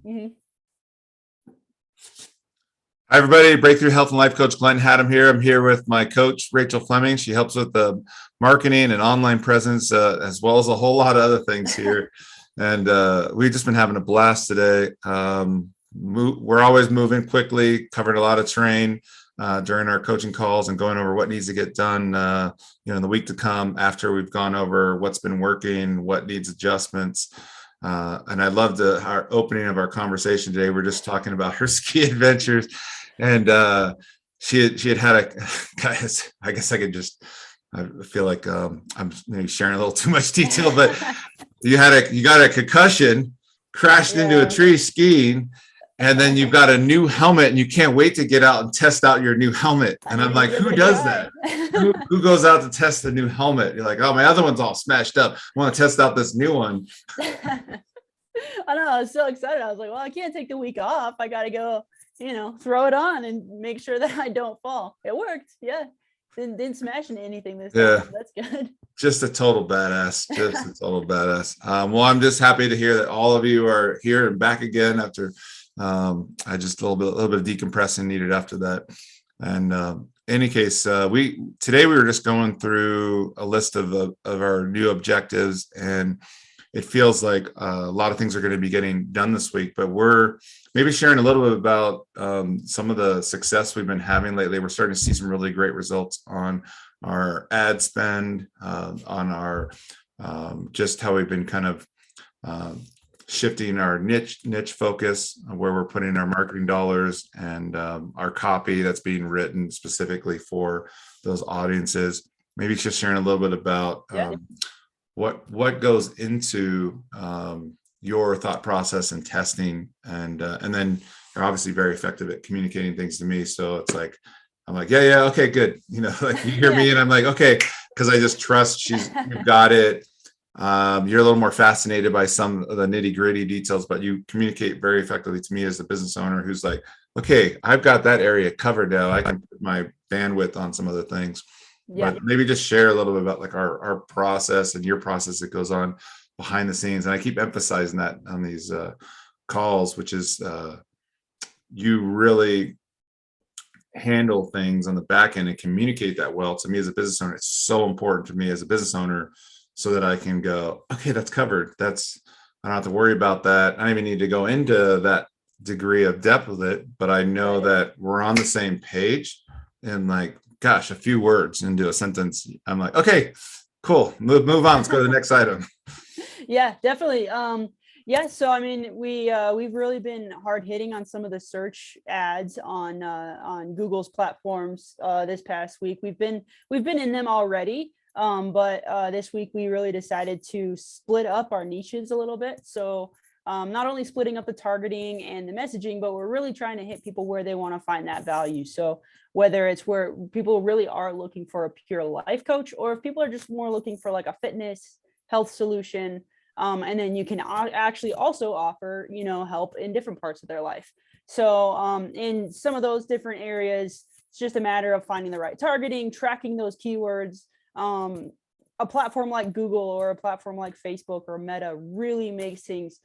Mm-hmm. Hi, everybody. Breakthrough Health and Life Coach Glenn Hattem here. I'm here with my coach, Rachel Fleming. She helps with the marketing and online presence, as well as a whole lot of other things here. And we've just been having a blast today. We're always moving quickly, covered a lot of terrain during our coaching calls and going over what needs to get done in the week to come after we've gone over what's been working, what needs adjustments. And I loved our opening of our conversation today. We're just talking about her ski adventures. And she had a, guys, I guess I feel like I'm maybe sharing a little too much detail, but you got a concussion, crashed into a tree skiing, and then you've got a new helmet and you can't wait to get out and test out your new helmet. And I'm like, who does that? Who goes out to test the new helmet? You're like, oh, my other one's all smashed up. I want to test out this new one. I know. I was so excited. I was like, well, I can't take the week off. I got to go, throw it on and make sure that I don't fall. It worked. Yeah. Didn't smash into anything this time. Yeah. That's good. Just a total badass. Well, I'm just happy to hear that all of you are here and back again after I just a little bit of decompressing needed after that. And any case, today we were just going through a list of our new objectives, and it feels like a lot of things are going to be getting done this week, but we're maybe sharing a little bit about some of the success we've been having lately. We're starting to see some really great results on our ad spend, on our just how we've been kind of shifting our niche focus, where we're putting our marketing dollars and our copy that's being written specifically for those audiences. Maybe just sharing a little bit about what goes into your thought process and testing, and then you're obviously very effective at communicating things to me. So it's like, I'm like, yeah, okay, good. Like you hear me and I'm like, okay, because I just trust you've got it. You're a little more fascinated by some of the nitty gritty details, but you communicate very effectively to me as the business owner who's like, okay, I've got that area covered now. I can put my bandwidth on some other things. Yeah. But maybe just share a little bit about like our process and your process that goes on behind the scenes. And I keep emphasizing that on these calls, which is you really handle things on the back end and communicate that well. To me as a business owner, it's so important to me as a business owner, so that I can go, okay, that's covered. I don't have to worry about that. I don't even need to go into that degree of depth with it, but I know that we're on the same page. And like, gosh, a few words into a sentence, I'm like, okay, cool, move on. Let's go to the next item. Yeah, definitely. So I mean, we've really been hard hitting on some of the search ads on Google's platforms this past week. We've been in them already. But this week we really decided to split up our niches a little bit. So not only splitting up the targeting and the messaging, but we're really trying to hit people where they want to find that value. So whether it's where people really are looking for a pure life coach, or if people are just more looking for like a fitness health solution, and then you can actually also offer, help in different parts of their life. So in some of those different areas, it's just a matter of finding the right targeting, tracking those keywords. A platform like Google or a platform like Facebook or Meta really makes things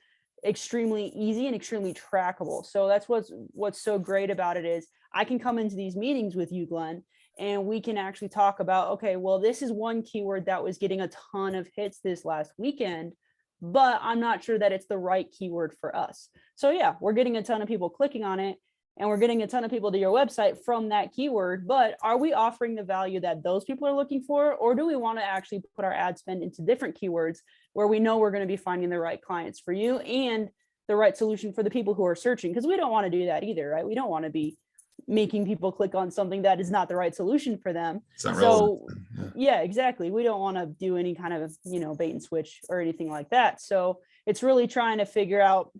extremely easy and extremely trackable. So that's what's so great about it is I can come into these meetings with you, Glenn, and we can actually talk about, okay, well, this is one keyword that was getting a ton of hits this last weekend, but I'm not sure that it's the right keyword for us. So yeah, we're getting a ton of people clicking on it, and we're getting a ton of people to your website from that keyword, but are we offering the value that those people are looking for? Or do we want to actually put our ad spend into different keywords where we know we're going to be finding the right clients for you and the right solution for the people who are searching? Because we don't want to do that either, right? We don't want to be making people click on something that is not the right solution for them. So yeah, exactly. We don't want to do any kind of, bait and switch or anything like that. So it's really trying to figure out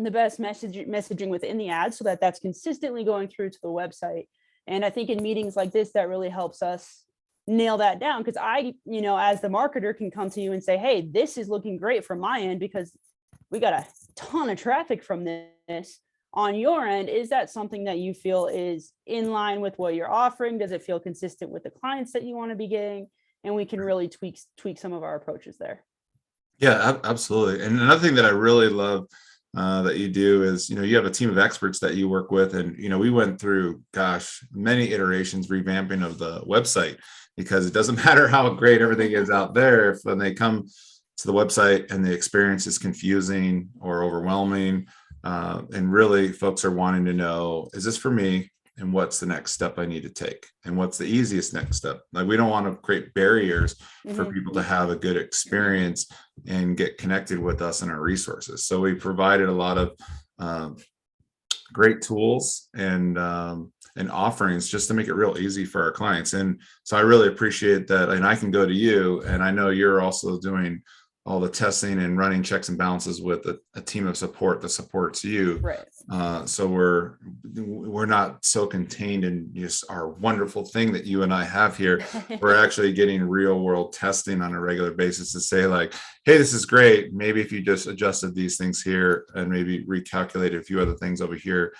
the best messaging within the ad so that that's consistently going through to the website. And I think in meetings like this, that really helps us nail that down, because I, as the marketer, can come to you and say, hey, this is looking great from my end because we got a ton of traffic from this. On your end, is that something that you feel is in line with what you're offering? Does it feel consistent with the clients that you want to be getting? And we can really tweak some of our approaches there. Yeah, absolutely. And another thing that I really love that you do is, you have a team of experts that you work with. And, we went through, many iterations revamping of the website, because it doesn't matter how great everything is out there. If when they come to the website and the experience is confusing or overwhelming, and really folks are wanting to know, is this for me? And what's the next step I need to take? And what's the easiest next step? Like, we don't want to create barriers for people to have a good experience and get connected with us and our resources. So we provided a lot of great tools and offerings just to make it real easy for our clients. And so I really appreciate that. And I can go to you, and I know you're also doing all the testing and running checks and balances with a team of support that supports you. Right. So we're not so contained in just our wonderful thing that you and I have here. We're actually getting real world testing on a regular basis to say, like, hey, this is great. Maybe if you just adjusted these things here and maybe recalculated a few other things over here,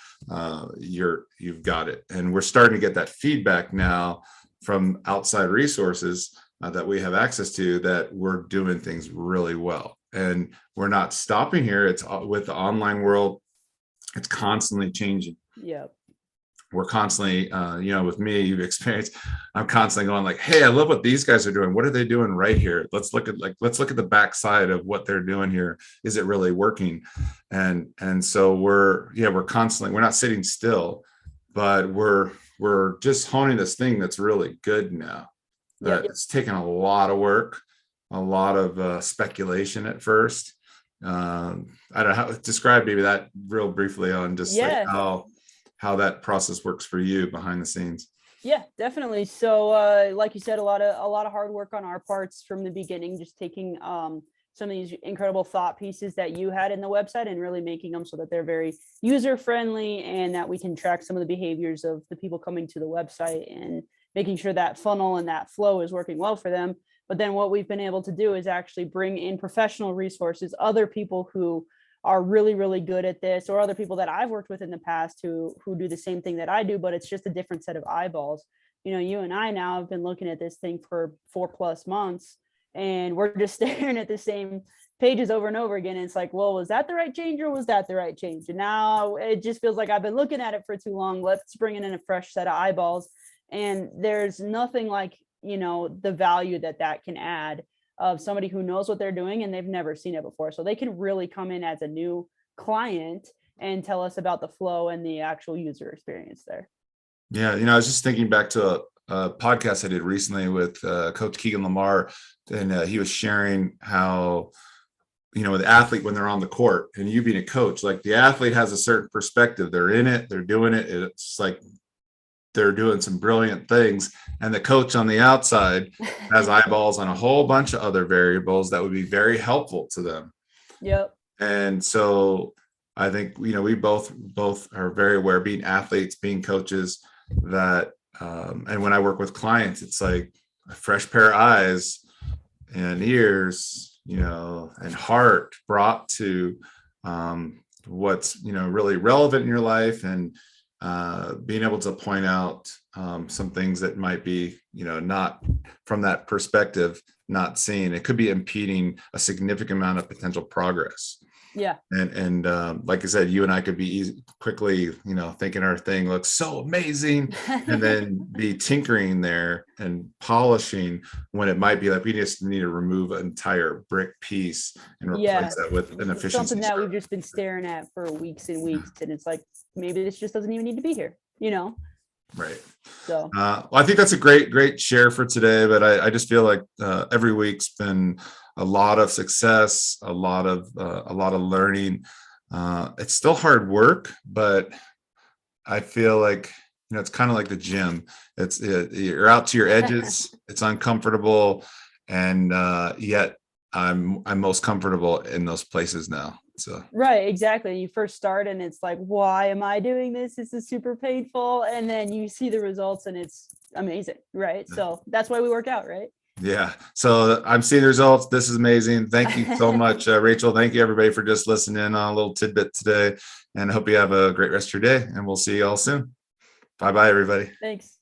you've got it. And we're starting to get that feedback now from outside resources that we have access to, that we're doing things really well. And we're not stopping here. It's with the online world, it's constantly changing. Yep. We're constantly, with me, you've experienced, I'm constantly going like, hey, I love what these guys are doing. What are they doing right here? Let's look at the backside of what they're doing here. Is it really working? And so we're constantly, we're not sitting still, but we're just honing this thing that's really good now. That it's taken a lot of work, a lot of speculation at first. I don't know how to describe maybe that real briefly on just like how that process works for you behind the scenes. Yeah, definitely. So like you said, a lot of hard work on our parts from the beginning, just taking some of these incredible thought pieces that you had in the website and really making them so that they're very user friendly, and that we can track some of the behaviors of the people coming to the website and making sure that funnel and that flow is working well for them. But then what we've been able to do is actually bring in professional resources, other people who are really, really good at this, or other people that I've worked with in the past who do the same thing that I do, but it's just a different set of eyeballs. You and I now have been looking at this thing for 4+ months, and we're just staring at the same pages over and over again. And it's like, well, was that the right change, or was that the right change? And now it just feels like I've been looking at it for too long. Let's bring in a fresh set of eyeballs. And there's nothing like, the value that can add of somebody who knows what they're doing and they've never seen it before. So they can really come in as a new client and tell us about the flow and the actual user experience there. Yeah. I was just thinking back to a podcast I did recently with Coach Keegan Lamar, and he was sharing how, the athlete, when they're on the court, and you being a coach, like the athlete has a certain perspective. They're in it, they're doing it. It's like they're doing some brilliant things, and the coach on the outside has eyeballs on a whole bunch of other variables that would be very helpful to them. Yep. And so I think, we both are very aware, being athletes, being coaches, that and when I work with clients, it's like a fresh pair of eyes and ears, and heart brought to what's, really relevant in your life, and being able to point out some things that might be, not from that perspective, not seen. It could be impeding a significant amount of potential progress. Yeah. And like I said, you and I could be quickly, thinking our thing looks so amazing, and then be tinkering there and polishing, when it might be like we just need to remove an entire brick piece and replace that with an efficiency. Something that we've just been staring at for weeks and weeks, and it's like, maybe this just doesn't even need to be here, Right. So well, I think that's a great share for today, but I just feel like every week's been a lot of success, a lot of learning. It's still hard work, but I feel like, it's kind of like the gym. You're out to your edges. It's uncomfortable, and yet I'm most comfortable in those places now. So right, exactly. You first start and it's like, why am I doing this? This is super painful. And then you see the results and it's amazing, right? So that's why we work out, right? Yeah. So I'm seeing the results. This is amazing. Thank you so much, Rachel. Thank you, everybody, for just listening in on a little tidbit today. And I hope you have a great rest of your day. And we'll see you all soon. Bye-bye, everybody. Thanks.